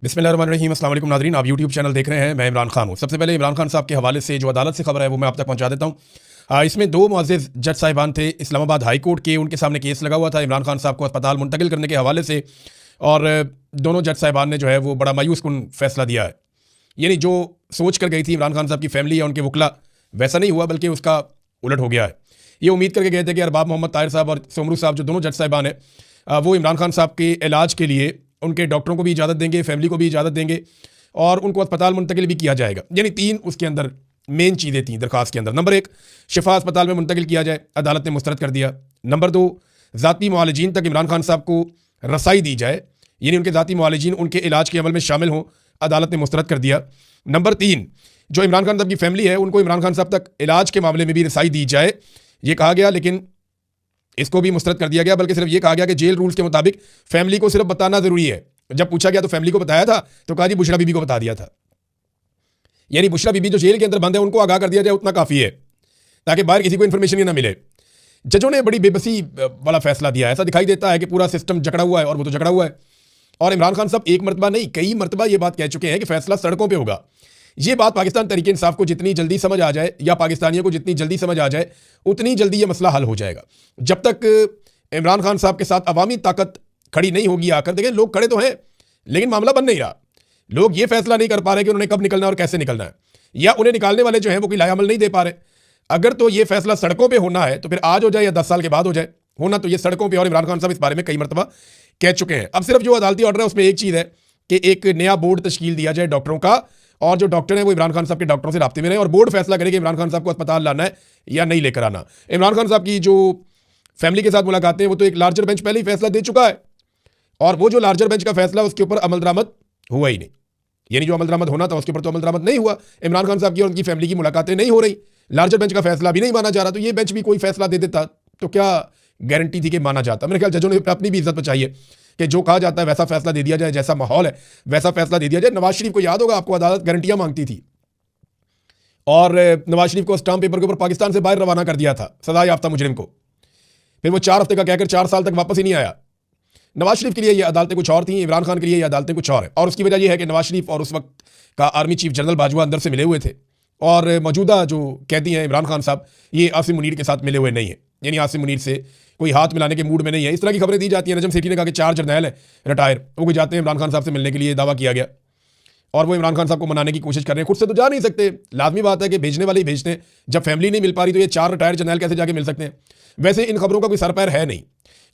बिस्मिल्लाहिर्रहमानिर्रहीम, अस्सलाम वालेकुम नाज़रीन। आप यूट्यूब चैनल देख रहे हैं। मैं इमरान खान हूँ। सबसे पहले इमरान खान साहब के हवाले से जो अदालत से खबर है वो मैं आप तक पहुँचा देता हूँ। इसमें दो मुअज़्ज़ज़ जज साहिबान थे इस्लामाबाद हाई कोर्ट के, उनके सामने केस लगा हुआ था इमरान खान साहब को अस्पताल मुंतकिल करने के हवाले से। और दोनों जज साहिबान ने जो है वो बड़ा मायूस कुन फैसला दिया है। यानी जो सोच कर गई थी इमरान खान साहब की फैमिली या उनके वकला, वैसा नहीं हुआ, बल्कि उसका उलट हो गया है। ये उम्मीद करके गए थे कि अरबाब मोहम्मद ताहिर साहब और सोमरू साहब, जो दोनों जज साहिबान हैं, वो इमरान खान साहब के इलाज के लिए उनके डॉक्टरों को भी इजाज़त देंगे, फैमिली को भी इजाज़त देंगे और उनको अस्पताल मुंतकिल भी किया जाएगा। यानी तीन उसके अंदर मेन चीज़ें थी दरख्वास्त के अंदर। नंबर एक, शिफा अस्पताल में मुंतकिल किया जाए, अदालत ने मुस्तरद कर दिया। नंबर दो, ज़ाती मुआलिजीन तक इमरान खान साहब को रसाई दी जाए, यानी उनके ज़ाती मुआलिजीन उनके इलाज के अमल में शामिल हों, अदालत ने मुस्तरद कर दिया। नंबर तीन, जो इमरान खान साहब की फैमिली है उनको इमरान खान साहब तक इलाज के मामले में भी रसाई दी जाए, ये कहा गया। लेकिन इसको भी मुस्तरद कर दिया गया, बल्कि सिर्फ ये कहा गया कि जेल रूल्स के मुताबिक फैमिली को सिर्फ बताना ज़रूरी है। जब पूछा गया तो फैमिली को बताया था, तो कहा जी बुशरा बीबी को बता दिया था। यानी बुशरा बीबी जो जेल के अंदर बंद है उनको आगाह कर दिया जाए, उतना काफ़ी है, ताकि बाहर किसी को इन्फॉर्मेशन ही ना मिले। जजों ने बड़ी बेबसी वाला फैसला दिया है। ऐसा दिखाई देता है कि पूरा सिस्टम जकड़ा हुआ है, और वो तो जकड़ा हुआ है। और इमरान खान साहब एक मरतबा नहीं, कई मरतबा ये बात कह चुके हैं कि फैसला सड़कों पर होगा। ये बात पाकिस्तान तहरीक इंसाफ को जितनी जल्दी समझ आ जाए, या पाकिस्तानियों को जितनी जल्दी समझ आ जाए, उतनी जल्दी ये मसला हल हो जाएगा। जब तक इमरान खान साहब के साथ अवामी ताकत खड़ी नहीं होगी आकर, देखें लोग खड़े तो हैं लेकिन मामला बन नहीं रहा। लोग ये फैसला नहीं कर पा रहे कि उन्होंने कब निकलना है और कैसे निकलना है, या उन्हें निकालने वाले जो हैं वो कोई लायामल नहीं दे पा रहे। अगर तो ये फैसला सड़कों पे होना है तो फिर आज हो जाए या 10 साल के बाद हो जाए, होना तो ये सड़कों पे। और इमरान खान साहब इस बारे में कई मरतबा कह चुके हैं। अब सिर्फ जो अदालती ऑर्डर है उसमें एक चीज़ है कि एक नया बोर्ड तश्कील दिया जाए डॉक्टरों का, और जो डॉक्टर हैं वो इमरान खान साहब के डॉक्टरों से राब्ते में रहे, और बोर्ड फैसला करे कि इमरान खान साहब को अस्पताल लाना है या नहीं लेकर आना। इमरान खान साहब की जो फैमिली के साथ मुलाकातें, वो तो एक लार्जर बेंच पहले ही फैसला दे चुका है, और वो जो लार्जर बेंच का फैसला उसके ऊपर अमल दरामद हुआ ही नहीं। यानी जो अमल दरामद होना था उसके ऊपर तो अमल दरामद नहीं हुआ। इमरान खान साहब की और उनकी फैमिली की मुलाकातें नहीं हो रही, लार्जर बेंच का फैसला भी नहीं माना जा रहा। तो ये बेंच भी कोई फैसला दे देता तो क्या गारंटी थी कि माना जाता। मेरे ख्याल जजों ने अपनी भी इज्जत बचाई है कि जो कहा जाता है वैसा फैसला दे दिया जाए, जैसा माहौल है वैसा फैसला दे दिया जाए। नवाज शरीफ को याद होगा आपको, अदालत गारंटियां मांगती थी और नवाज शरीफ को स्टाम्प पेपर के ऊपर पाकिस्तान से बाहर रवाना कर दिया था सजा याफ्ता मुजरिम को। फिर वो 4 हफ्ते का कहकर 4 साल तक वापस ही नहीं आया। नवाज शरीफ के लिए ये अदालतें कुछ और थी, इमरान खान के लिए ये अदालतें कुछ और है। और उसकी वजह यह है कि नवाज शरीफ और उस वक्त का आर्मी चीफ जनरल बाजवा अंदर से मिले हुए थे, और मौजूदा जो कैदी हैं इमरान खान साहब, ये आसिम मुनीर के साथ मिले हुए नहीं है। यानी आसिम मुनीर से कोई हाथ मिलाने के मूड में नहीं है। इस तरह की खबरें दी जाती हैं। नजम सेठी ने कहा कि 4 जर्नैल हैं रिटायर, वो कोई जाते हैं इमरान खान साहब से मिलने के लिए, दावा किया गया, और वो इमरान खान साहब को मनाने की कोशिश कर रहे हैं। खुद से तो जा नहीं सकते, लाजमी बात है कि भेजने वाले ही भेजते हैं। जब फैमिली नहीं मिल पा रही तो ये 4 रिटायर जर्नैल कैसे जाके मिल सकते हैं। वैसे इन खबरों का कोई सर पैर है नहीं।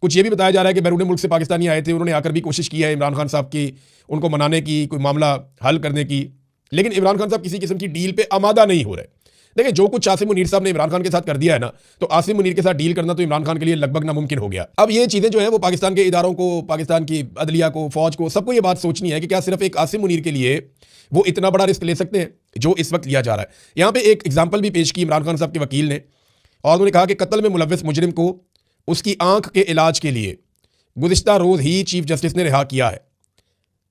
कुछ ये भी बताया जा रहा है कि बैरून मुल्क से पाकिस्तानी आए थे, उन्होंने आकर भी कोशिश की है इमरान खान साहब की उनको मनाने की, कोई मामला हल करने की, लेकिन इमरान खान साहब किसी किस्म की डील पे आमादा नहीं हो रहे। देखिए जो कुछ आसिम मुनीर साहब ने इमरान खान के साथ कर दिया है ना, तो आसिम मुनीर के साथ डील करना तो इमरान खान के लिए लगभग नामुमकिन हो गया। अब ये चीज़ें जो है वो पाकिस्तान के इदारों को, पाकिस्तान की अदलिया को, फौज को, सबको ये बात सोचनी है कि क्या सिर्फ एक आसिम मुनीर के लिए वो इतना बड़ा रिस्क ले सकते हैं जो इस वक्त लिया जा रहा है। यहाँ पे एक एग्जाम्पल भी पेश की इमरान खान साहब के वकील ने, और उन्होंने कहा कि कत्ल में मुलव्वस मुजरिम को उसकी आंख के इलाज के लिए गुज़िश्ता रोज़ ही चीफ जस्टिस ने रिहा किया है।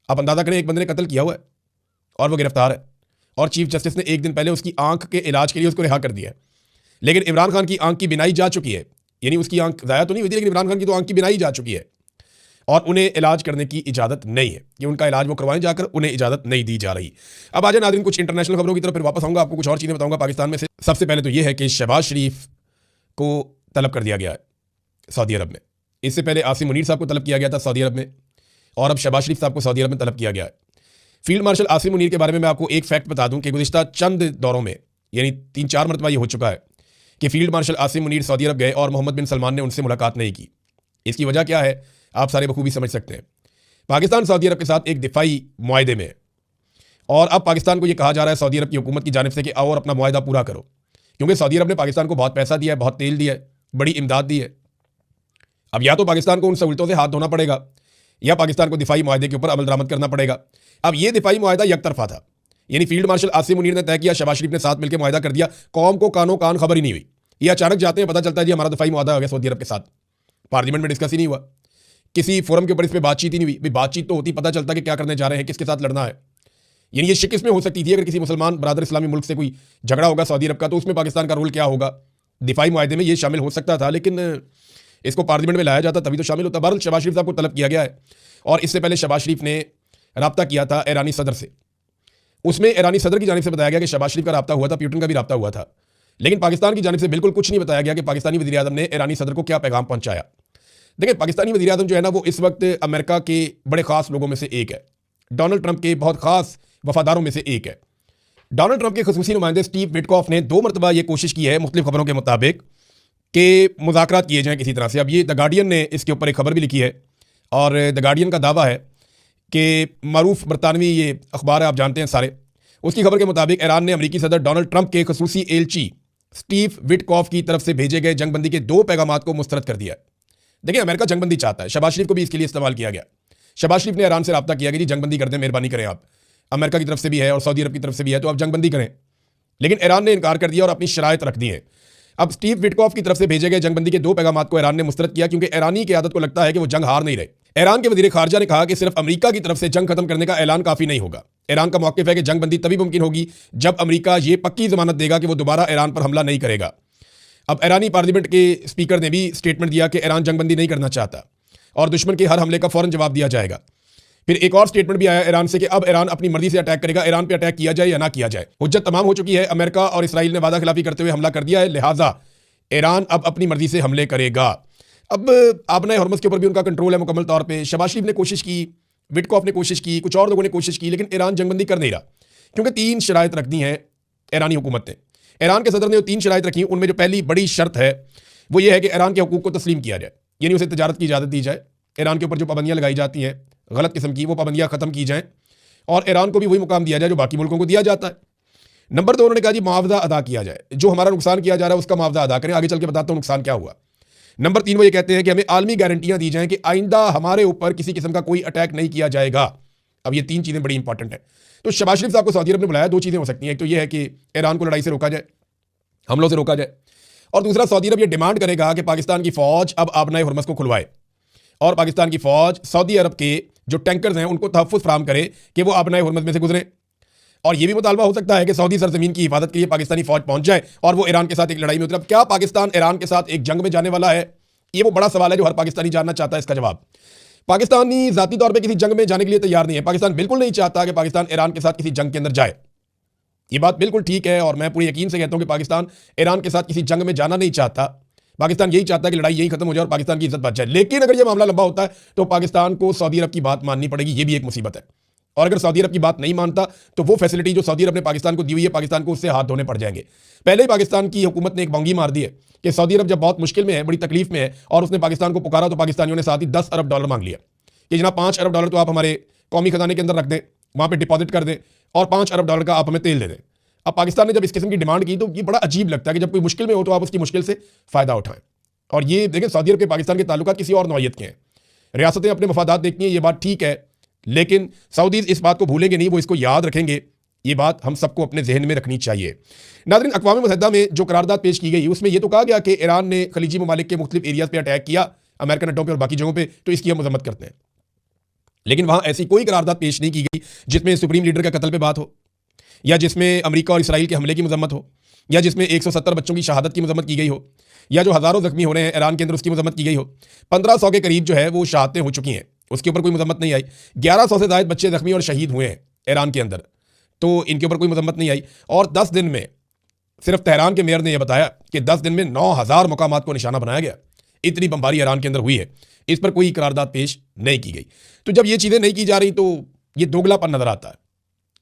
आप अंदाज़ा करें, एक बंदे ने कत्ल किया हुआ है और वो गिरफ्तार है, और चीफ जस्टिस ने एक दिन पहले उसकी आंख के इलाज के लिए उसको रिहा कर दिया है। लेकिन इमरान खान की आंख की बिनाई जा चुकी है, यानी उसकी आंख ज़ाया तो नहीं हुई थी, लेकिन इमरान खान की तो आंख की बिनाई जा चुकी है, और उन्हें इलाज करने की इजाज़त नहीं है कि उनका इलाज वो करवाएं जाकर, उन्हें इजाज़त नहीं दी जा रही। अब आज नाज़रीन कुछ इंटरनेशनल खबरों की तरफ फिर वापस आऊँगा, आपको कुछ और चीज़ें बताऊँगा पाकिस्तान में से। सबसे पहले तो ये है कि शहबाज शरीफ को तलब कर दिया गया है सऊदी अरब में। इससे पहले आसिम मुनीर साहब को तलब किया गया था सऊदी अरब में, और अब शहबाज शरीफ साहब को सऊदी अरब में तलब किया गया है। फील्ड मार्शल आसिम मुनीर के बारे में मैं आपको एक फैक्ट बता दूं कि गुज़िश्ता चंद दौरों में, यानी 3-4 मरतबा ये हो चुका है कि फील्ड मार्शल आसिम मुनीर सऊदी अरब गए और मोहम्मद बिन सलमान ने उनसे मुलाकात नहीं की। इसकी वजह क्या है आप सारे बखूबी समझ सकते हैं। पाकिस्तान सऊदी अरब के साथ एक दिफाई मुआहदे में है, और अब पाकिस्तान को यह कहा जा रहा है सऊदी अरब की हुकूमत की जानिब से कि आओ और अपना मुआहदा पूरा करो, क्योंकि सऊदी अरब ने पाकिस्तान को बहुत पैसा दिया है, बहुत तेल दिया है, बड़ी इमदाद दी है। अब या तो पाकिस्तान को उन सहूलतों से हाथ धोना पड़ेगा, या पाकिस्तान को दिफाई मुआहदे के ऊपर अमल दरामद करना पड़ेगा। अब ये दिफाई मुआहदा एक तरफा था, यानी फील्ड मार्शल आसिम मुनीर ने तय किया, शहबाज शरीफ ने साथ मिलकर मुआहदा कर दिया, कौम को कानो कान खबर ही नहीं हुई। ये अचानक जाते हैं, पता चलता है जी हमारा दिफाई मुआहदा हो गया सऊदी अरब के साथ, पार्लियामेंट में डिस्कस ही नहीं हुआ, किसी फोरम के ऊपर इस पर बातचीत ही नहीं हुई। बातचीत तो होती, पता चलता कि क्या करने जा रहे हैं, किसके साथ लड़ना है। यानी ये शिकस्त में हो सकती थी अगर किसी मुसलमान बरादर इस्लामी मुल्क से कोई झगड़ा होगा सऊदी अरब का, तो उसमें पाकिस्तान का रोल क्या होगा। दिफाई मुआहदे में ये शामिल हो सकता था, लेकिन इसको पार्लियामेंट में लाया जाता तभी तो शामिल होता। बहरहाल शहबाज शरीफ साहब को तलब किया गया है, और इससे पहले शहबाज शरीफ ने रब्ता किया था ईरानी सदर से। उसमें ईरानी सदर की जानिब से बताया गया कि शहबाज शरीफ का रब्ता हुआ था, पुतिन का भी रब्ता हुआ था, लेकिन पाकिस्तान की जानिब से बिल्कुल कुछ नहीं बताया गया कि पाकिस्तानी वज़ीर आज़म ने ईरानी सदर को क्या पैगाम पहुंचाया। देखिए, पाकिस्तानी वज़ीर आज़म जो है ना, वो इस वक्त अमेरिका के बड़े खास लोगों में से एक है, डोनाल्ड ट्रंप के बहुत खास वफादारों में से एक है। डोनाल्ड ट्रंप के खसूसी नुमाइंदे स्टीव विटकॉफ ने 2 मरतबा ये कोशिश की है मुख्तलिफ खबरों के मुताबिक कि मुज़ाकरात किए जाएँ किसी तरह से। अब ये द गार्डियन ने इसके ऊपर एक खबर भी लिखी है और द गार्डियन का दावा है कि मारूफ बरतानवी ये अखबार है, आप जानते हैं सारे, उसकी खबर के मुताबिक ईरान ने अमेरिकी सदर डोनाल्ड ट्रंप के खसूसी एलची स्टीव विटकॉफ की तरफ से भेजे गए जंगबंदी के 2 पैगामात को मुस्तरद कर दिया है। देखिए, अमेरिका जंगबंदी चाहता है, शहबाज शरीफ को भी इसके लिए इस्तेमाल किया गया। शहबाज शरीफ ने ईरान से रब्ता किया कि जी जंगबंदी कर दें, मेहरबानी करें, आप अमेरिका की तरफ से भी है और सऊदी अरब की तरफ से भी है, तो आप जंगबंदी करें। लेकिन ईरान ने इनकार कर दिया और अपनी शराइत रख दी है। अब स्टीव विटकॉफ की तरफ से भेजे गए जंगबंदी के 2 पैगामात को ईरान ने मुस्तरद किया क्योंकि ईरानी की आदत को लगता है कि वो जंग हार नहीं रहे। ईरान के वज़ीर ख़ारजा ने कहा कि सिर्फ अमेरिका की तरफ से जंग खत्म करने का ऐलान काफ़ी नहीं होगा। ईरान का मौक़िफ़ है कि जंगबंदी तभी मुमकिन होगी जब अमेरिका ये पक्की ज़मानत देगा कि वो दोबारा ईरान पर हमला नहीं करेगा। अब ईरानी पार्लियामेंट के स्पीकर ने भी स्टेटमेंट दिया कि ईरान जंगबंदी नहीं करना चाहता और दुश्मन के हर हमले का फ़ौरन जवाब दिया जाएगा। फिर एक और स्टेटमेंट भी आया ईरान से कि अब ईरान अपनी मर्जी से अटैक करेगा, ईरान पे अटैक किया जाए या ना किया जाए। हुज्जत तमाम हो चुकी है, अमेरिका और इसराइल ने वादा खिलाफी करते हुए हमला कर दिया है, लिहाजा ईरान अब अपनी मर्जी से हमले करेगा। अब आबना हरमुज़ के ऊपर भी उनका कंट्रोल है मुकम्मल तौर पे। शहबाज शरीफ ने कोशिश की, विटकॉफ ने कोशिश की, कुछ और लोगों ने कोशिश की, लेकिन ईरान जंगबंदी कर नहीं रहा क्योंकि 3 शराइत रख दी हैं ईरानी हुकूमत ने। ईरान के सदर ने जो 3 शराइत रखी, उनमें जो पहली बड़ी शर्त है वो ये है कि ईरान के हुकूक को तस्लीम किया जाए, यानी उसे तजारत की इजाज़त दी जाए। ईरान के ऊपर जो पाबंदियाँ लगाई जाती हैं गलत किस्म की, वो पाबंदियाँ ख़त्म की जाएँ और ईरान को भी वही मुकाम दिया जाए जो बाकी मुल्कों को दिया जाता है। नंबर 2, उन्होंने कहा जी मुआवजा अदा किया जाए, जो हमारा नुकसान किया जा रहा है उसका मुआवजा अदा करें। आगे चल के बताता हूँ नुकसान क्या हुआ। नंबर 3, वो ये कहते हैं कि हमें आलमी गारंटियाँ दी जाएँ कि आइंदा हमारे ऊपर किसी किस्म का कोई अटैक नहीं किया जाएगा। अब ये 3 चीज़ें बड़ी इंपॉर्टेंट हैं। तो शहबाज शरीफ साहब को सऊदी अरब ने बुलाया, 2 चीज़ें हो सकती हैं। एक तो ये है कि ईरान को लड़ाई से रोका जाए, हमलों से रोका जाए, और दूसरा सऊदी अरब ये डिमांड करेगा कि पाकिस्तान की फ़ौज अब आबना हरमुज़ को खुलवाए और पाकिस्तान की फ़ौज सऊदी अरब के जो टैंकर्स हैं उनको तहफ़्फ़ुज़ फराहम करे कि वो आबना हरमुज़ में से गुजरें। और ये भी मुतालबा हो सकता है कि सऊदी सरजमीन की हिफाजत के लिए पाकिस्तानी फ़ौज पहुंच जाए और वो ईरान के साथ एक लड़ाई में उतरे। अब क्या पाकिस्तान ईरान के साथ एक जंग में जाने वाला है? ये वो बड़ा सवाल है जो हर पाकिस्तानी जानना चाहता है। इसका जवाब, पाकिस्तानी ज़ाती तौर पर किसी जंग में जाने के लिए तैयार नहीं है। पाकिस्तान बिल्कुल नहीं चाहता कि पाकिस्तान ईरान के साथ किसी जंग के अंदर जाए। ये बात बिल्कुल ठीक है और मैं पूरे यकीन से कहता हूँ कि पाकिस्तान ईरान के साथ किसी जंग में जाना नहीं चाहता। पाकिस्तान यही चाहता है कि लड़ाई यही खत्म हो जाए और पाकिस्तान की इज्जत बच जाए। लेकिन अगर यह मामला लंबा होता है तो पाकिस्तान को सऊदी अरब की बात माननी पड़ेगी, ये भी एक मुसीबत है। और अगर सऊदी अरब की बात नहीं मानता तो वो फैसिलिटी जो सऊदी अरब ने पाकिस्तान को दी हुई है, पाकिस्तान को उससे हाथ धोने पड़ जाएंगे। पहले ही पाकिस्तान की हुकूमत ने एक बंगी मार दी है कि सऊदी अरब जब बहुत मुश्किल में है, बड़ी तकलीफ में है और उसने पाकिस्तान को पुकारा तो पाकिस्तानियों ने साथ ही $10 अरब मांग लिया कि जनाब $5 अरब तो आप हमारे कौमी खजाने के अंदर रख दें, वहाँ पर डिपॉजिट कर दें और $5 अरब का आप हमें तेल दे दें। अब पाकिस्तान ने जब इस किस्म की डिमांड की तो ये बड़ा अजीब लगता है कि जब कोई मुश्किल में हो तो आप उसकी मुश्किल से फ़ायदा उठाएं। और ये देखें, सऊदी अरब के पाकिस्तान के ताल्लुकात किसी और नौइयत के हैं। रियासतें अपने मफादात देखती हैं, ये बात ठीक है, लेकिन सऊदीज़ इस बात को भूलेंगे नहीं, वो इसको याद रखेंगे। ये बात हम सबको अपने जहन में रखनी चाहिए। नाज़रीन, अक़वाम मुत्तहिदा में जो करारदाद पेश की गई उसमें यह तो कहा गया कि ईरान ने खलीजी ममालिक के मुख्तलिफ एरियाज़ पर अटैक किया, अमेरिकन अड्डों पर और बाकी जगहों पर, तो इसकी हम मजम्मत करते हैं। लेकिन वहाँ ऐसी कोई करारदाद पेश नहीं की गई जिसमें सुप्रीम लीडर का कत्ल पर बात हो, या जिसमें अमेरिका और इसराइल के हमले की मजम्मत हो, या जिसमें 170 बच्चों की शहादत की मजम्मत की गई हो, या जो हज़ारों ज़ख्मी हो रहे हैं ईरान के अंदर उसकी मजम्मत की गई हो। 1500 के करीब जो है वो शहादतें हो चुकी हैं, उसके ऊपर कोई मजम्मत नहीं आई। 1100 से ज़ायद बच्चे ज़ख्मी और शहीद हुए हैं ईरान के अंदर, तो इनके ऊपर कोई मजम्मत नहीं आई। और 10 दिन में सिर्फ तेहरान के मेयर ने यह बताया कि 10 दिन में 9000 मकामात को निशाना बनाया गया। इतनी बमबारी ईरान के अंदर हुई है, इस पर कोई करारदाद पेश नहीं की गई। तो जब ये चीज़ें नहीं की जा रही तो ये दोगलापन नजर आता है।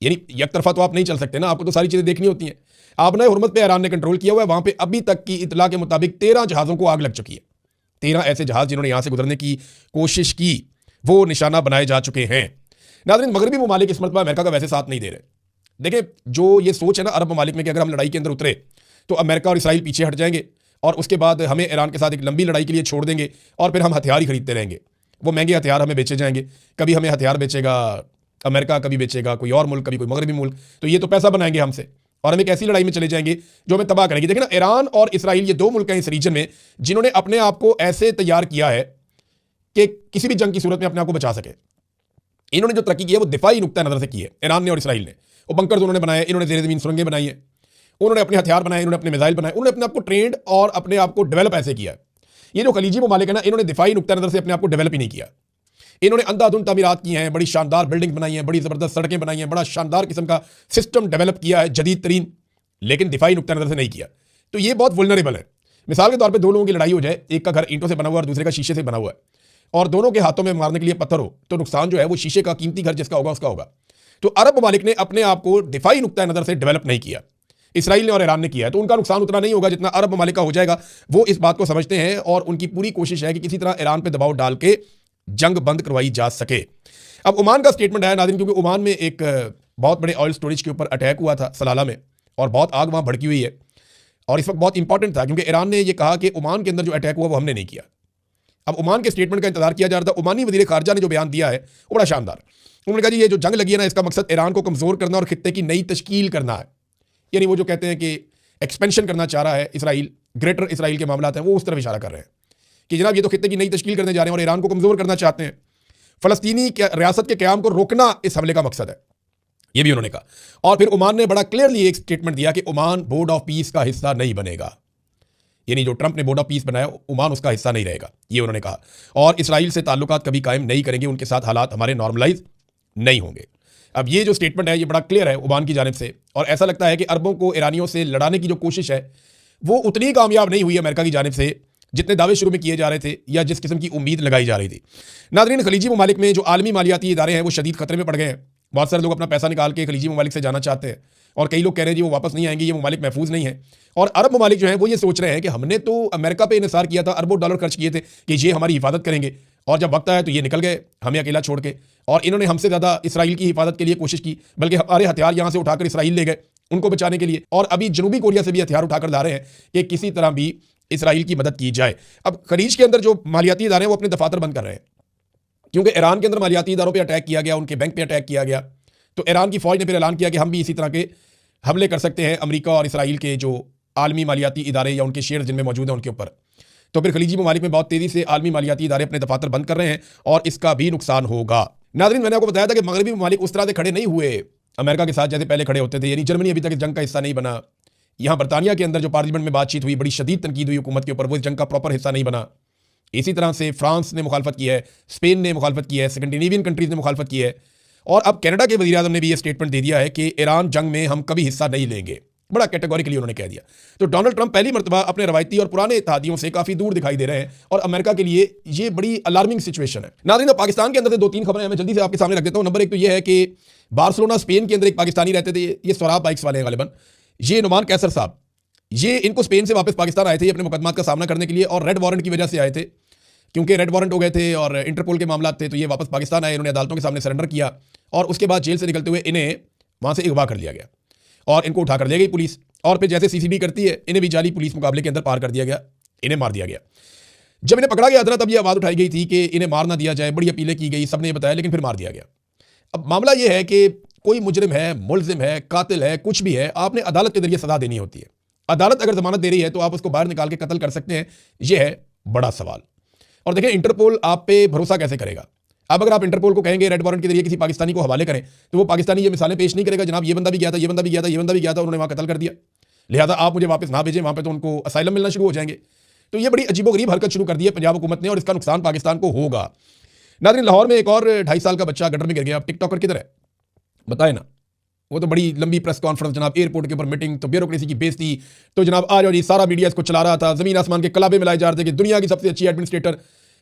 यानी एक तरफा तो आप नहीं चल सकते ना, आपको तो सारी चीज़ें देखनी होती हैं। आबना हरमुज़ पे ईरान ने कंट्रोल किया हुआ है, वहाँ पे अभी तक की इतला के मुताबिक 13 जहाज़ों को आग लग चुकी है। 13 ऐसे जहाज़ जिन्होंने यहाँ से गुजरने की कोशिश की वो निशाना बनाए जा चुके हैं। नाज़रीन, मगरबी ममालिक इस मरतबा अमेरिका का वैसे साथ नहीं दे रहे। देखिए, जो ये सोच है ना अरब ममालिक में कि अगर हम लड़ाई के अंदर उतरे तो अमेरिका और इसराइल पीछे हट जाएंगे और उसके बाद हमें ईरान के साथ एक लंबी लड़ाई के लिए छोड़ देंगे और फिर हम हथियार ही खरीदते रहेंगे। वो महंगे हथियार हमें बेचे जाएंगे, कभी हमें हथियार बेचेगा अमेरिका, कभी बेचेगा कोई और मुल्क, कभी कोई मगरबी मुल्क, तो ये तो पैसा बनाएंगे हमसे और हम एक ऐसी लड़ाई में चले जाएंगे जो हमें तबाह करेगी। देखिए ना, ईरान और इसराइल ये 2 मुल्क हैं इस रीजन में जिन्होंने अपने आप को ऐसे तैयार किया है कि किसी भी जंग की सूरत में अपने आप को बचा सके। इन्होंने जो तरक्की की है वो दिफाई नुक्ता नज़र से की है। ईरान ने और इसराइल ने वो बंकर्स उन्होंने बनाए, इन्होंने ज़ेर ज़मीन सुरंगें बनाई हैं, उन्होंने अपने हथियार बनाए, इन्होंने अपने मिसाइल बनाए, उन्होंने अपने आप को ट्रेंड और अपने आप को डेवलप ऐसे किया है। ये जो खलीजी ममालिक है ना, इन्होंने दिफाई नुक्ता नज़र से अपने आप को डेवलप ही नहीं किया। इन्होंने अंधाधुंध तामीरात की हैं, बड़ी शानदार बिल्डिंग बनाई हैं, बड़ी ज़बरदस्त सड़कें बनाई हैं, बड़ा शानदार किस्म का सिस्टम डेवलप किया है, जदीद तरीन, लेकिन दिफाई नुक्ता नज़र से नहीं किया। तो ये बहुत वुल्नरेबल है। मिसाल के तौर पर दो लोगों की लड़ाई हो जाए, एक का घर ईंटों से बना हुआ और दूसरे का शीशे से बना हुआ है, और दोनों के हाथों में मारने के लिए पत्थर हो, तो नुकसान जो है वो शीशे का, कीमती घर जिसका होगा उसका होगा। तो अरब ममालिक ने अपने आप को दिफाई नुक्ता नज़र से डेवलप नहीं किया, इसराइल ने और ईरान ने किया है, तो उनका नुकसान उतना नहीं होगा जितना अरब ममालिक का हो जाएगा। वो इस बात को समझते हैं और उनकी पूरी कोशिश है कि किसी तरह ईरान पर दबाव डाल के जंग बंद करवाई जा सके। अब ओमान का स्टेटमेंट आया नाज़रीन, क्योंकि ओमान में एक बहुत बड़े ऑयल स्टोरेज के ऊपर अटैक हुआ था सलाला में, और बहुत आग वहाँ भड़की हुई है, और इस वक्त बहुत इंपॉर्टेंट था क्योंकि ईरान ने यह कहा कि ओमान के अंदर जो अटैक हुआ वो हमने नहीं किया। अब ओमान के स्टेटमेंट का इंतजार किया जा रहा था। ओमानी वज़ीर ख़ारजा ने जो बयान दिया है वो बड़ा शानदार। उन्होंने कहा जी ये जो जंग लगी है ना, इसका मकसद ईरान को कमज़ोर करना और खित्ते की नई तश्कील करना है। यानी वो जो कहते हैं कि एक्सपेंशन करना चाह रहा है इसराइल, ग्रेटर इसराइल के मामला हैं वो उस तरफ इशारा कर रहे हैं कि जनाब ये तो खित्ते की नई तश्कील करने जा रहे हैं और ईरान को कमज़ोर करना चाहते हैं। फ़लस्तीनी रियासत के क़याम को रोकना इस हमले का मकसद है, ये भी उन्होंने कहा। और फिर ओमान ने बड़ा क्लियरली एक स्टेटमेंट दिया कि ओमान बोर्ड ऑफ पीस का हिस्सा नहीं बनेगा, यानी जो ट्रंप ने बोर्ड ऑफ पीस बनाया ओमान उसका हिस्सा नहीं रहेगा, ये उन्होंने कहा। और इसराइल से ताल्लुकात कभी कायम नहीं करेंगे, उनके साथ हालात हमारे नॉर्मलाइज नहीं होंगे। अब ये जो स्टेटमेंट है ये बड़ा क्लियर है ओमान की जानिब से, और ऐसा लगता है कि अरबों को ईरानियों से लड़ाने की जो कोशिश है वो उतनी कामयाब नहीं हुई अमेरिका की जानिब से जितने दावे शुरू में किए जा रहे थे या जिस किस्म की उम्मीद लगाई जा रही थी। नाज़रीन, खलीजी ममालिक में जो आलमी मालियाती इदारे हैं वो शदीद खतरे में पड़ गए हैं। बहुत सारे लोग अपना पैसा निकाल के खलीजी ममालिक से जाना चाहते हैं, और कई लोग कह रहे हैं जी वो वापस नहीं आएंगे, ये ममालिक महफूज नहीं है। और अरब ममालिक जो है वो ये सोच रहे हैं कि हमने तो अमेरिका पे इन्हिसार किया था, अरबों डॉलर खर्च किए थे कि ये हमारी हिफाजत करेंगे, और जब वक्त आया तो ये निकल गए हमें अकेला छोड़ के, और इन्होंने हमसे ज़्यादा इसराइल की हिफाजत के लिए कोशिश की, बल्कि हमारे हथियार यहाँ से उठाकर इसराइल ले गए उनको बचाने के लिए, और अभी जनूबी कोरिया से भी हथियार उठाकर ला रहे हैं कि किसी तरह भी इसराइल की मदद की जाए। अब खलीज के अंदर जो मालियाती इदारे हैं वो अपने दफातर बंद कर रहे हैं, क्योंकि ईरान के अंदर मालियाती इदारों पर अटैक किया गया, उनके बैंक पर अटैक किया गया, तो ईरान की फ़ौज ने फिर ऐलान किया कि हम भी इसी तरह के हमले कर सकते हैं अमेरिका और इसराइल के जो आलमी मालियाती इदारे या उनके शेयर जिनमें मौजूद हैं उनके ऊपर। तो फिर खलीजी ममालिक में बहुत तेज़ी से आलमी मालियाती इदारे अपने दफातर बंद कर रहे हैं, और इसका भी नुकसान होगा। नाज़रीन, मैंने आपको बताया था कि मगरबी ममालिक उस तरह से खड़े नहीं हुए अमेरिका के साथ जैसे पहले खड़े होते थे, यानी जर्मनी अभी तक इस जंग का हिस्सा नहीं बना। यहाँ बरतानिया के अंदर जो पार्लियामेंट में बातचीत हुई, बड़ी शदीद तनकीद हुई हुकूमत के ऊपर, वो इस जंग का प्रॉपर हिस्सा नहीं बना। इसी तरह से फ्रांस ने मुखालफत की है, स्पेन ने मुखालफत की है, स्कैंडिनेवियन कंट्रीज़ ने मुखालफत की है, और अब कनाडा के वज़ीर आज़म ने भी ये स्टेटमेंट दे दिया है कि ईरान जंग में हम कभी हिस्सा नहीं लेंगे, बड़ा कैटेगोरिकली उन्होंने कह दिया। तो डोनाल्ड ट्रंप पहली मरतबा अपने रवायती और पुराने इत्तेहादियों से काफ़ी दूर दिखाई दे रहे हैं, और अमेरिका के लिए ये बड़ी अलार्मिंग सिचुएशन है। नाज़रीन, पाकिस्तान के अंदर से 2-3 खबरें मैं जल्दी से आपके सामने रख देता हूँ। नंबर 1 तो ये है कि बार्सिलोना स्पेन के अंदर एक पाकिस्तानी रहते थे, ये सोराब बाइक्स वाले हैं गालिबन, ये नुमान कैसर साहब, ये इनको स्पेन से वापस पाकिस्तान आए थे अपने मुकदमात का सामना करने के लिए, और रेड वारंट की वजह से आए थे, क्योंकि रेड वारंट हो गए थे और इंटरपोल के मामला थे, तो ये वापस पाकिस्तान आए, इन्होंने अदालतों के सामने सरेंडर किया, और उसके बाद जेल से निकलते हुए इन्हें वहाँ से अगवा कर लिया गया और इनको उठा कर ले गई पुलिस, और फिर जैसे सीसीबी करती है इन्हें भी जाली पुलिस मुकाबले के अंदर पार कर दिया गया, इन्हें मार दिया गया। जब इन्हें पकड़ा गया था तब ये आवाज़ उठाई गई थी कि इन्हें मार ना दिया जाए, बड़ी अपीलें की गई, सबने ये बताया, लेकिन फिर मार दिया गया। अब मामला ये है कि कोई मुजरिम है, मुलजिम है, कातिल है, कुछ भी है, आपने अदालत के जरिए सजा देनी होती है। अदालत अगर जमानत दे रही है तो आप उसको बाहर निकाल के कत्ल कर सकते हैं, यह है बड़ा सवाल। और देखिए, इंटरपोल आप पे भरोसा कैसे करेगा? अब अगर आप इंटरपोल को कहेंगे रेड वारंट के जरिए किसी पाकिस्तानी को हवाले करें, तो वो पाकिस्तानी ये मिसालें पेश नहीं करेगा, जनाब ये बंदा भी गया था, ये बंदा भी गया था, ये बंदा भी गया था, उन्होंने वहाँ कत्ल कर दिया, लिहाजा आप मुझे वापस ना भेजें, वहाँ पे तो उनको असाइलम मिलना शुरू हो जाएंगे। तो ये बड़ी अजीबोगरीब हरकत शुरू कर दी है पंजाब हुकूमत ने, और इसका नुकसान पाकिस्तान को होगा। नाज़रीन, लाहौर में एक और 2.5 साल का बच्चा गटर में गिर गया। अब टिकटॉकर किधर है बताए ना, वो तो बड़ी लंबी प्रेस कॉन्फ्रेंस, जनाब एयरपोर्ट के ऊपर मीटिंग, तो ब्यूरोक्रेसी की बेइज्जती, तो जनाब आ जाओ जी, सारा मीडिया इसको चला रहा था, ज़मीन आसमान के कलाबे मिलाए जा रहे थे कि दुनिया की सबसे अच्छी एडमिनिस्ट्रेटर।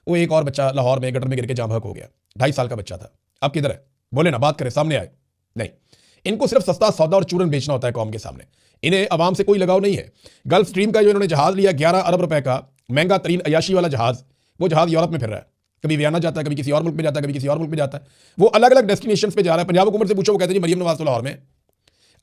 वो एक और बच्चा लाहौर में गटर में गिर के जाम बहक हो गया, 2.5 साल का बच्चा था। अब किधर है? बोले ना, बात करें, सामने आए। नहीं, इनको सिर्फ सस्ता सौदा और चूरन बेचना होता है कौम के सामने, इन्हें अवाम से कोई लगाव नहीं है। गल्फ स्ट्रीम का जो इन्होंने जहाज लिया 11 अरब रुपए का महंगा तरीन अयाशी वाला जहाज, वो जहाज यूरोप में फिर रहा है, कभी वियना जाता है, कभी किसी और मुल्क में जाता है, कभी किसी और मुल्क में जाता है, वो अलग अलग डेस्टिनेशन पे जा रहा है। पंजाब हुकूमत से पूछो, वो कहते हैं मरियम नवाज तो लाहौर में।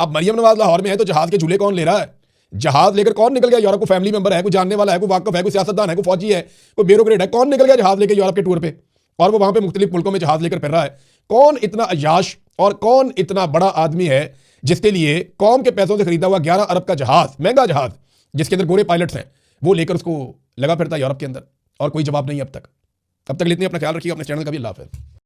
अब मरियम नवाज लाहौर में है तो जहाज के झूले कौन ले रहा है? जहाज लेकर कौन निकल गया यूरोप? को फैमिली मेंबर है, कोई जानने वाला है, कोई वाकफ है, कोई सियासतदान है, कोई फौजी है, कोई ब्यूरोक्रेट है, कौन निकल गया जहाज लेकर यूरोप के टूर पे, और वो वहां पे मुख्तलिफ मुल्कों में जहाज लेकर फिर रहा है? कौन इतना अयाश और कौन इतना बड़ा आदमी है जिसके लिए कौम के पैसों से खरीदा हुआ 11 अरब का जहाज, महंगा जहाज जिसके अंदर गोरे पायलट्स हैं, वो लेकर उसको लगा फिरता यूरोप के अंदर, और कोई जवाब नहीं अब तक। इतने अपना ख्याल रखिए, अपने चैनल का भी अल्लाह हाफ़िज़।